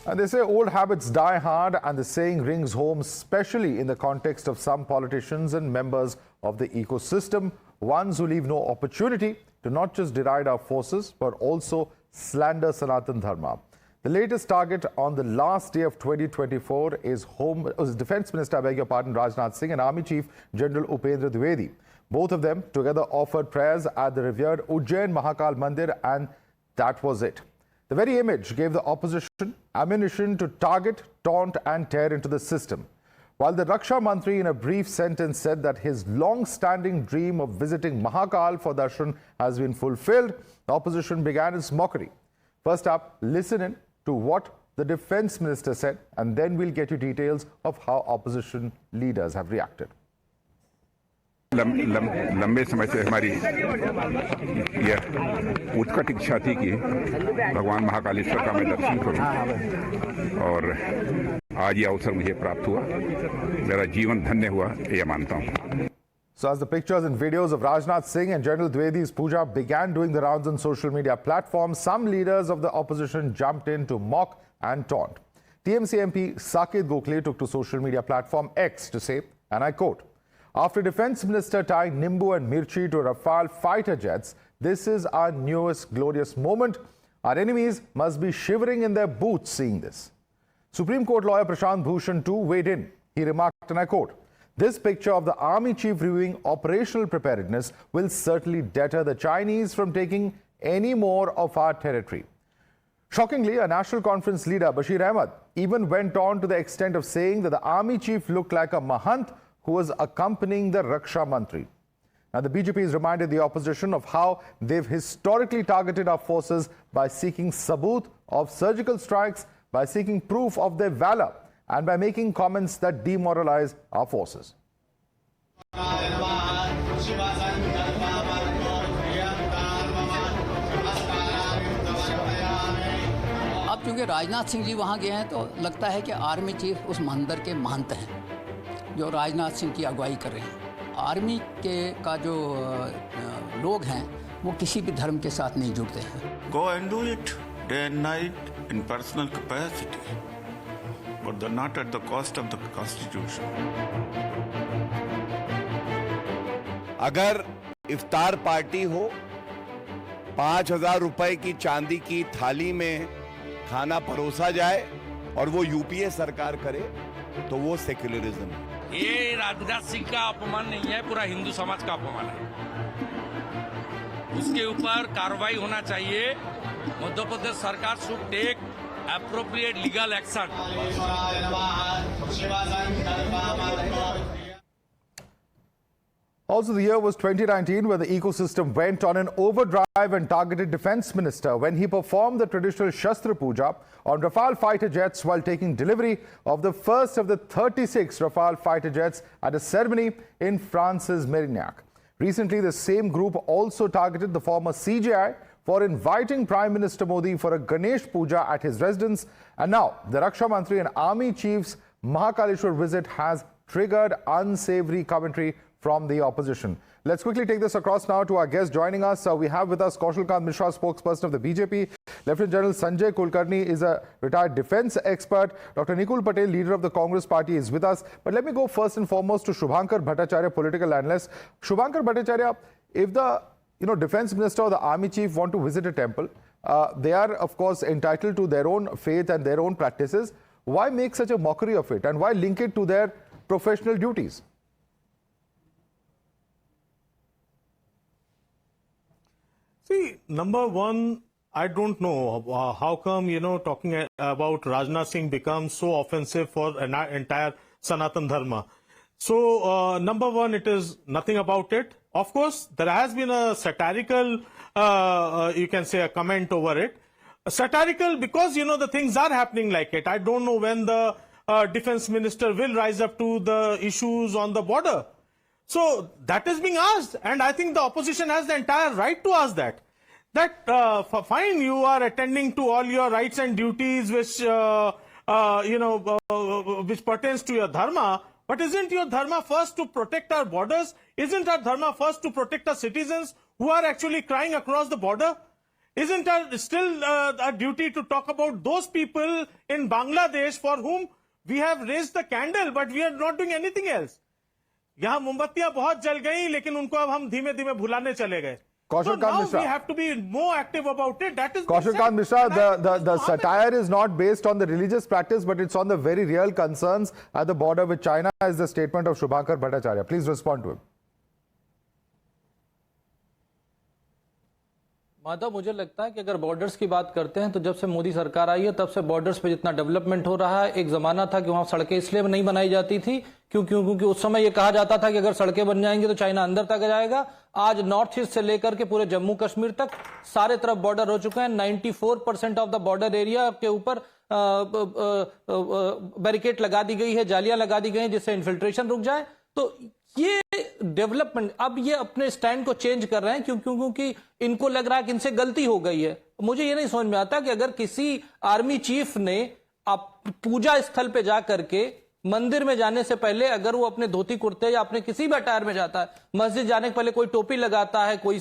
And they say old habits die hard, and the saying rings home, especially in the context of some politicians and members of the ecosystem, ones who leave no opportunity to not just deride our forces, but also slander Sanatan Dharma. The latest target on the last day of 2024 is Defence Minister, Rajnath Singh, and Army Chief General Upendra Dwivedi. Both of them together offered prayers at the revered Ujjain Mahakal Mandir, and that was it. The very image gave the opposition ammunition to target, taunt and tear into the system. While the Raksha Mantri in a brief sentence said that his long-standing dream of visiting Mahakal for darshan has been fulfilled, the opposition began its mockery. First up, listen in to what the Defence Minister said, and then we'll get you details of how opposition leaders have reacted. लंबे समय से हमारी यह उत्कट इच्छा थी कि भगवान महाकालेश्वर का मैं दर्शन करूं, और आज ये अवसर मुझे प्राप्त हुआ। मेरा जीवन धन्य हुआ, ये मानता हूं। So as the pictures and videos of Rajnath Singh and General Dwivedi's puja began doing the rounds on social media platforms, some leaders of the opposition jumped in to mock and taunt. TMC MP Saket Gokhale took to social media platform X to say, and I quote, "After Defence Minister tying Nimbu and Mirchi to Rafale fighter jets, this is our newest glorious moment. Our enemies must be shivering in their boots seeing this." Supreme Court lawyer Prashant Bhushan too weighed in. He remarked, and I quote, "This picture of the Army Chief reviewing operational preparedness will certainly deter the Chinese from taking any more of our territory." Shockingly, a National Conference leader, Bashir Ahmed, even went on to the extent of saying that the Army Chief looked like a Mahant who was accompanying the Raksha Mantri. Now, the BJP has reminded the opposition of how they've historically targeted our forces by seeking sabut of surgical strikes, by seeking proof of their valor, and by making comments that demoralize our forces. अब चूंकि राजनाथ सिंह जी वहाँ गए हैं तो लगता है कि army chief उस मंदिर के महंत हैं जो राजनाथ सिंह की अगुवाई कर रहे हैं। आर्मी के का जो लोग हैं वो किसी भी धर्म के साथ नहीं जुड़ते हैं। Go and do it day and night in personal capacity, but not at the cost of the Constitution. अगर इफ्तार पार्टी हो, 5,000 रुपए की चांदी की थाली में खाना परोसा जाए और वो यूपीए सरकार करे, तो वो सेक्युलरिज्म है। ये राजनाथ सिंह का अपमान नहीं है, पूरा हिंदू समाज का अपमान है। उसके ऊपर कार्रवाई होना चाहिए। मध्य प्रदेश सरकार should take appropriate legal action. Also, the year was 2019, where the ecosystem went on an overdrive and targeted Defence Minister when he performed the traditional Shastra Puja on Rafale fighter jets while taking delivery of the first of the 36 Rafale fighter jets at a ceremony in France's Mérignac. Recently, the same group also targeted the former CJI for inviting Prime Minister Modi for a Ganesh Puja at his residence. And now, the Raksha Mantri and Army Chief's Mahakaleshwar visit has triggered unsavory commentary from the opposition. Let's quickly take this across now to our guest joining us. We have with us Kaushal Kant Mishra, spokesperson of the BJP. Lieutenant General Sanjay Kulkarni is a retired defence expert. Dr. Nikul Patel, leader of the Congress party, is with us. But let me go first and foremost to Shubhankar Bhattacharya, political analyst. Shubhankar Bhattacharya, if the Defence Minister or the Army Chief want to visit a temple, they are, of course, entitled to their own faith and their own practices. Why make such a mockery of it, and why link it to their professional duties? See, number one, I don't know how come, talking about Rajnath Singh becomes so offensive for an entire Sanatan Dharma. So, number one, it is nothing about it. Of course, there has been a satirical, you can say, a comment over it. Satirical because, the things are happening like it. I don't know when the defense minister will rise up to the issues on the border. So that is being asked, and I think the opposition has the entire right to ask that. That fine, you are attending to all your rights and duties, which which pertains to your dharma. But isn't your dharma first to protect our borders? Isn't our dharma first to protect our citizens who are actually crying across the border? Isn't it still a duty to talk about those people in Bangladesh for whom we have raised the candle, but we are not doing anything else? यहाँ मोमबत्तियां बहुत जल गई, लेकिन उनको अब हम धीमे धीमे भुलाने चले गए. So now we have to be more active about it. That is Kaushal Mishra, the satire is not based on the religious practice, but it's on the very real concerns at the border with China, is the statement of Shubhankar Bhattacharya. Please respond to him. Madhav, मुझे लगता है कि अगर borders की बात करते हैं तो जब से मोदी सरकार आई है तब से बॉर्डर्स पे जितना डेवलपमेंट हो रहा है, एक जमाना था कि वहां सड़कें इसलिए नहीं बनाई जाती थी क्योंकि उस समय ये कहा जाता था कि अगर सड़कें बन जाएंगी तो चाइना अंदर तक जाएगा. आज नॉर्थ ईस्ट से लेकर के पूरे जम्मू कश्मीर तक सारे तरफ बॉर्डर हो चुके हैं. 94% ऑफ द बॉर्डर एरिया के ऊपर बैरिकेड लगा दी गई है, जालियां लगा दी गई हैं जिससे इन्फिल्ट्रेशन रुक जाए. तो ये डेवलपमेंट, अब ये अपने स्टैंड को चेंज कर रहे हैं क्योंकि इनको लग रहा है कि इनसे गलती हो गई है. मुझे ये नहीं समझ में आता कि अगर किसी आर्मी चीफ ने पूजा स्थल पे जा करके मंदिर में जाने से पहले अगर वो अपने धोती कुर्ते या अपने किसी भी अटायर में जाता है, मस्जिद जाने के पहले कोई टोपी लगाता है, कोई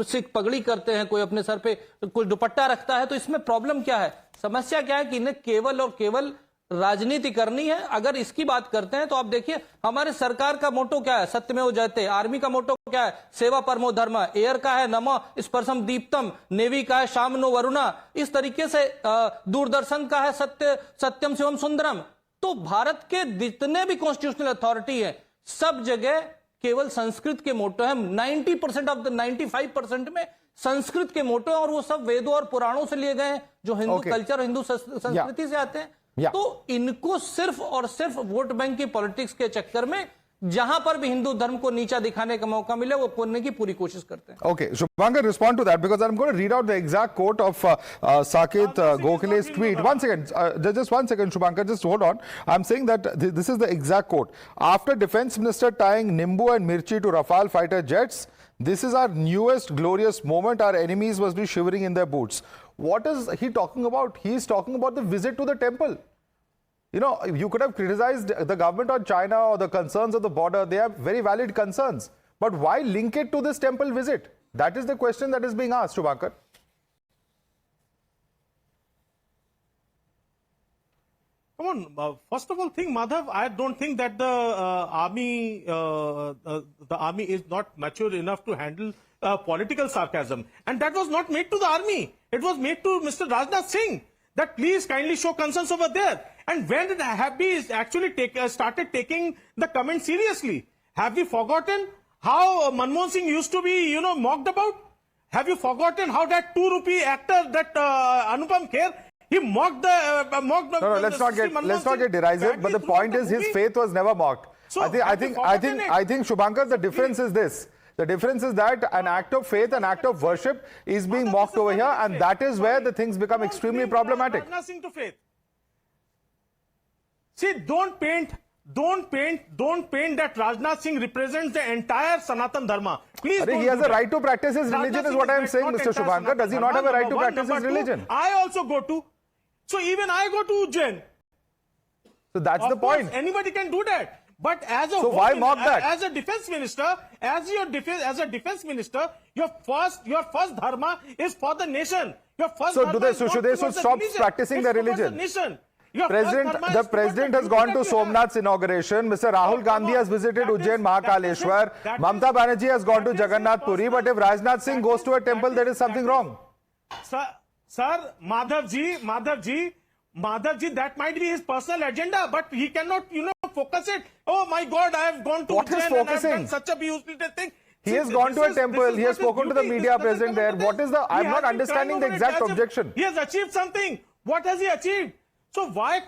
सिख पगड़ी करते हैं, कोई अपने सर पे कोई दुपट्टा रखता है, तो इसमें प्रॉब्लम क्या है? समस्या क्या है कि इन्हें केवल और केवल राजनीति करनी है. अगर इसकी बात करते हैं तो आप देखिए हमारे सरकार का मोटो क्या है, सत्यमेव जयते. आर्मी का मोटो क्या है, सेवा परमो धर्म. एयर का है नमो स्पर्शम दीप्तम. नेवी का है शामनो वरुणा. इस तरीके से दूरदर्शन का है सत्यम शिवम सुंदरम. तो भारत के जितने भी कॉन्स्टिट्यूशनल अथॉरिटी है सब जगह केवल संस्कृत के मोटो है. 90% ऑफ द 95% में संस्कृत के मोटो है और वो सब वेदों और पुराणों से लिए गए हैं जो हिंदू कल्चर और हिंदू संस्कृति से आते हैं. तो इनको सिर्फ और सिर्फ वोट बैंक की पॉलिटिक्स के चक्कर में जहां पर भी हिंदू धर्म को नीचा दिखाने का मौका मिले वो करने की पूरी कोशिश करते हैं. Okay, Shubhankar, respond to that because I'm going to read out the exact quote of Saket Gokhale's tweet. One second, just 1 second, Shubhankar, just hold on. I'm saying that this is the exact quote. After Defense Minister tying Nimbu and Mirchi to Rafale fighter jets, this is our newest glorious moment. Our enemies must be shivering in their boots. What is he talking about? He is talking about the visit to the temple. You know, you could have criticized the government on China or the concerns of the border. They have very valid concerns. But why link it to this temple visit? That is the question that is being asked, Shubhankar. Come on, first of all, Madhav, I don't think that the army is not mature enough to handle political sarcasm. And that was not made to the army. It was made to Mr. Rajnath Singh that please kindly show concerns over there. And when have we actually started taking the comment seriously? Have we forgotten how Manmohan Singh used to be, mocked about? Have you forgotten how that 2 rupee actor, that Anupam Kher, he mocked the No, let's not get derisive. But the point is, his faith was never mocked. So I think Shubhankar, the difference is this. The difference is that an act of faith, an act of worship is being mocked over here, and that is where the things become extremely problematic. See, don't paint that Rajnath Singh represents the entire Sanatan Dharma. Please don't. He has a right to practice his religion is what I am saying, Mr. Shubhankar. Does he not have a right to practice his religion? I also go to. So even I go to Ujjain. So that's the point. Anybody can do that. But as a why mock that? As a defense minister, your first dharma is for the nation. Your first so should they stop practicing their religion? The president has gone to Somnath's inauguration. Mr. Rahul Gandhi has visited Ujjain Mahakaleshwar. Mamata Banerjee has gone to Jagannath Puri. But if Rajnath Singh goes to a temple, there is something wrong. Sir, Madhavji, that might be his personal agenda, but he cannot, focus it. Oh my God, I have gone to Ujjain and I have done such a beautiful thing. He has gone to a temple. He has spoken to the media present there. What is the? I'm not understanding the exact objection. He has achieved something. What has he achieved? So why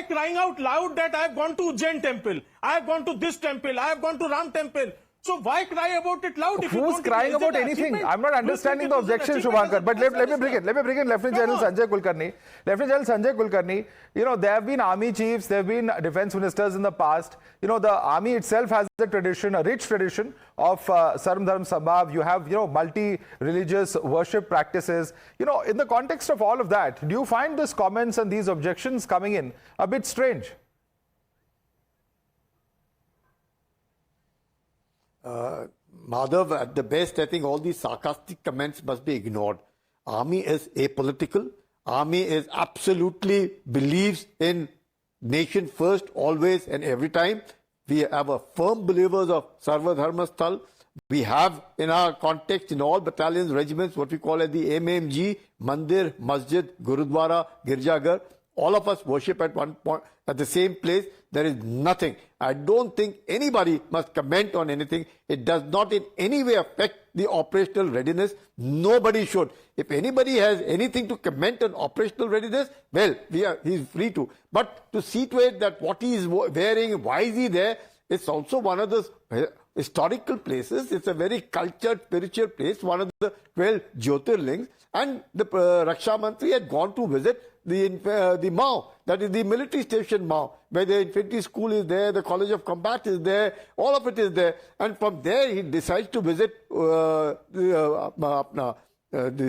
crying out loud that I have gone to Ujjain temple, I have gone to this temple, I have gone to Ram temple? So why cry about it loud? Who's crying about anything? I'm not understanding the objection, Shubhankar. But let me bring in Lieutenant General Sanjay Kulkarni. Lieutenant General Sanjay Kulkarni, there have been army chiefs, there have been defense ministers in the past. The army itself has a tradition, a rich tradition of Sarv Dharm Sambhav. You have, multi-religious worship practices. In the context of all of that, do you find these comments and these objections coming in a bit strange? Madhav, at the best, I think all these sarcastic comments must be ignored. Army is apolitical. Army is absolutely believes in nation first, always and every time. We have a firm believers of Sarva Dharma Sthal. We have in our context, in all battalions, regiments, what we call as the MMG, Mandir, Masjid, Gurudwara, Girjagar. All of us worship at one point, at the same place. There is nothing. I don't think anybody must comment on anything. It does not in any way affect the operational readiness. Nobody should. If anybody has anything to comment on operational readiness, well, he's free to. But to see to it that what he is wearing, why is he there, it's also one of those historical places. It's a very cultured, spiritual place, one of the 12 Jyotirlings. And the Raksha Mantri had gone to visit the Mao, that is the military station Mao, where the infantry school is there, the college of combat is there, all of it is there. And from there he decides to visit this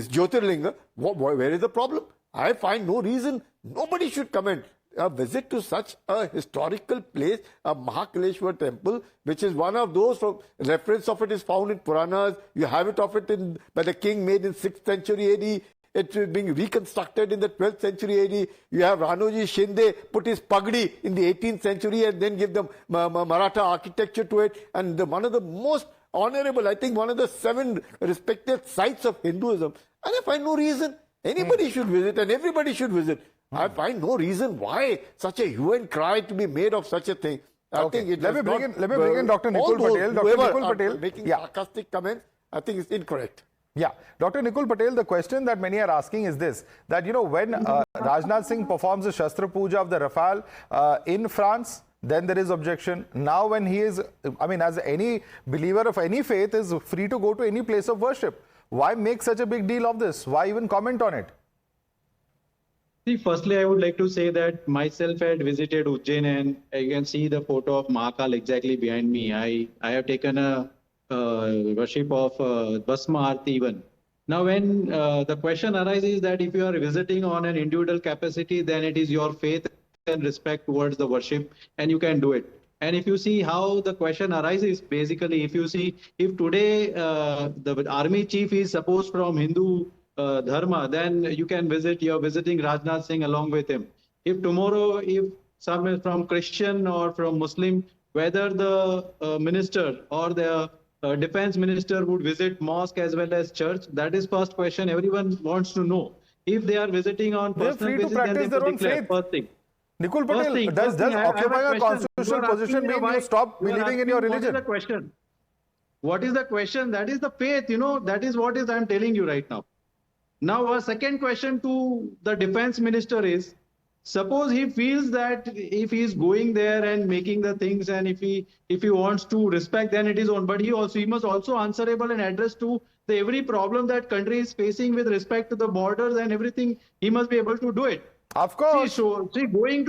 Jyotirlinga. Where is the problem? I find no reason. Nobody should comment. A visit to such a historical place, a Mahakaleshwar Temple, which is one of those, from reference of it is found in Puranas. You have it of it by the king made in 6th century AD. It's being reconstructed in the 12th century AD. You have Ranoji Shinde put his pagdi in the 18th century and then give the Maratha architecture to it. And one of the most honorable, I think one of the 7 respected sites of Hinduism. And I find no reason anybody should visit and everybody should visit. I find no reason why such a hue and cry to be made of such a thing. I think it let me bring in Dr. Nikul Patel. Dr. Nikul Patel making sarcastic comments, I think it's incorrect. Yeah, Dr. Nikul Patel, the question that many are asking is this, that, you know, when Rajnath Singh performs the Shastra Puja of the Rafale in France, then there is objection. Now when he is, I mean, as any believer of any faith is free to go to any place of worship. Why make such a big deal of this? Why even comment on it? See, firstly, I would like to say that myself had visited Ujjain, and you can see the photo of Mahakal exactly behind me. I have taken a worship of Bhasma Aarti even. Now, when the question arises that if you are visiting on an individual capacity, then it is your faith and respect towards the worship, and you can do it. And if you see how the question arises, basically, if you see, if today the army chief is supposed from Hindu Dharma, then you can visit, you're visiting Rajnath Singh along with him. If tomorrow, if some is from Christian or from Muslim, whether the minister or the defense minister would visit mosque as well as church, that is first question everyone wants to know. If they are visiting on personal basis, then they will declare first thing. Nikul Patel, does occupying a constitutional position mean you stop believing in your religion? What is the question? What is the question? That is the faith, you know, that is what is I'm telling you right now. Now, a second question to the defense minister is, suppose he feels that if he is going there and making the things, and if he wants to respect, then it is on. But he must also answerable and address to the every problem that country is facing with respect to the borders and everything. He must be able to do it. Of course. See, going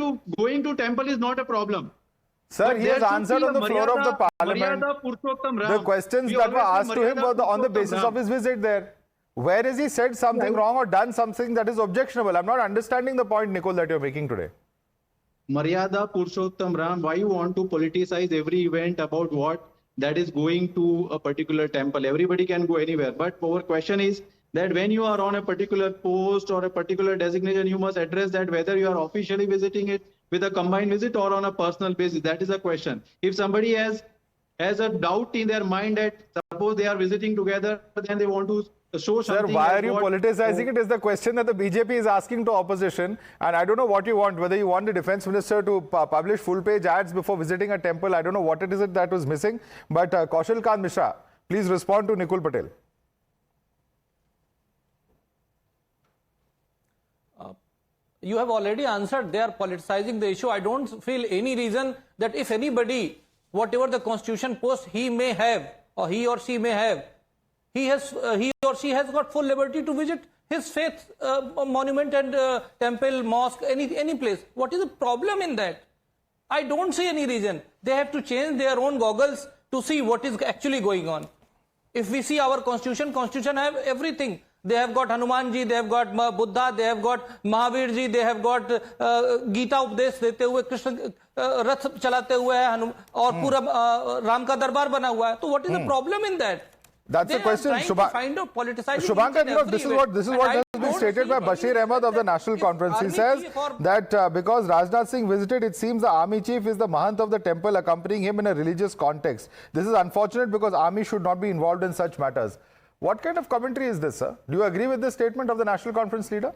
to temple is not a problem. Sir, he has answered on the floor of the parliament. The questions that were asked to him were on the basis of his visit there. Where has he said something wrong or done something that is objectionable? I'm not understanding the point, Nikul, that you're making today. Maryada Purushottam Ram, why you want to politicize every event about what that is going to a particular temple? Everybody can go anywhere. But our question is that when you are on a particular post or a particular designation, you must address that whether you are officially visiting it with a combined visit or on a personal basis. That is the question. If somebody has a doubt in their mind that suppose they are visiting together, then they want to show something. Sir, why are you politicizing it? Is the question that the BJP is asking to opposition. And I don't know what you want, whether you want the defense minister to publish full-page ads before visiting a temple. I don't know what it is that was missing. But Kaushal Kant Mishra, please respond to Nikul Patel. You have already answered. They are politicizing the issue. I don't feel any reason that if anybody, whatever the constitution post he may have or he or she may have, he or she has got full liberty to visit his faith monument and temple, mosque, any place. What is the problem in that? I don't see any reason. They have to change their own goggles to see what is actually going on. If we see our constitution have everything. They have got Hanuman ji, they have got Buddha, they have got Mahavir ji, they have got Gita उपदेश देते हुए कृष्ण रथ चलाते हुए है और पूरा राम का दरबार बना हुआ है. तो what is the problem in that? That's the question. Shubhankar, this is what has been stated by Bashir Ahmed of the National Conference. He says that because Rajnath Singh visited, it seems the army chief is the Mahant of the temple accompanying him in a religious context. This is unfortunate because army should not be involved in such matters. What kind of commentary is this, sir? Do you agree with this statement of the National Conference leader?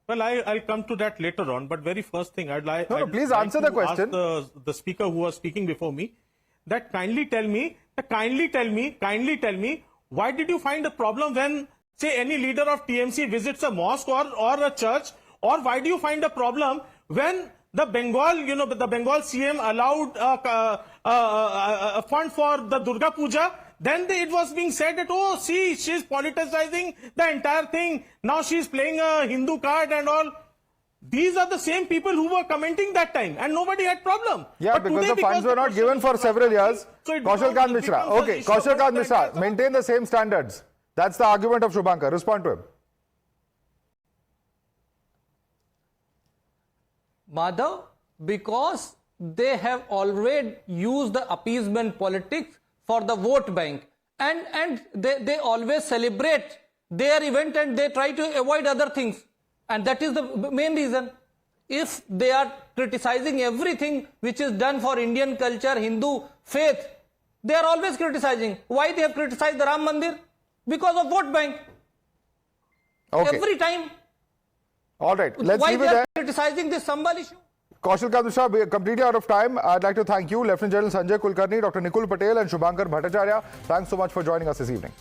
Well, I'll come to that later on, but very first thing please answer the question. Ask the speaker who was speaking before me, that kindly tell me, why did you find a problem when, say, any leader of TMC visits a mosque or a church, or why do you find a problem when the Bengal, the Bengal CM allowed a fund for the Durga Puja? Then it was being said that, oh, see, she's politicizing the entire thing. Now she's playing a Hindu card and all. These are the same people who were commenting that time, and nobody had problem. Yeah, but because the funds were not given for several years. Kaushal Kant Mishra. Okay, Kaushal Kant Mishra, maintain the same standards. That's the argument of Shubhankar. Respond to him. Madhav, because they have already used the appeasement politics for the vote bank, and they always celebrate their event and they try to avoid other things, and that is the main reason. If they are criticizing everything which is done for Indian culture, Hindu faith, they are always criticizing. Why they have criticized the Ram Mandir? Because of vote bank. Okay. Every time. All right, let's why leave they it are there. Criticizing this Sambal issue? Kaushal Kant Mishra, we are completely out of time. I'd like to thank you, Lieutenant General Sanjay Kulkarni, Dr. Nikul Patel and Shubhankar Bhattacharya. Thanks so much for joining us this evening.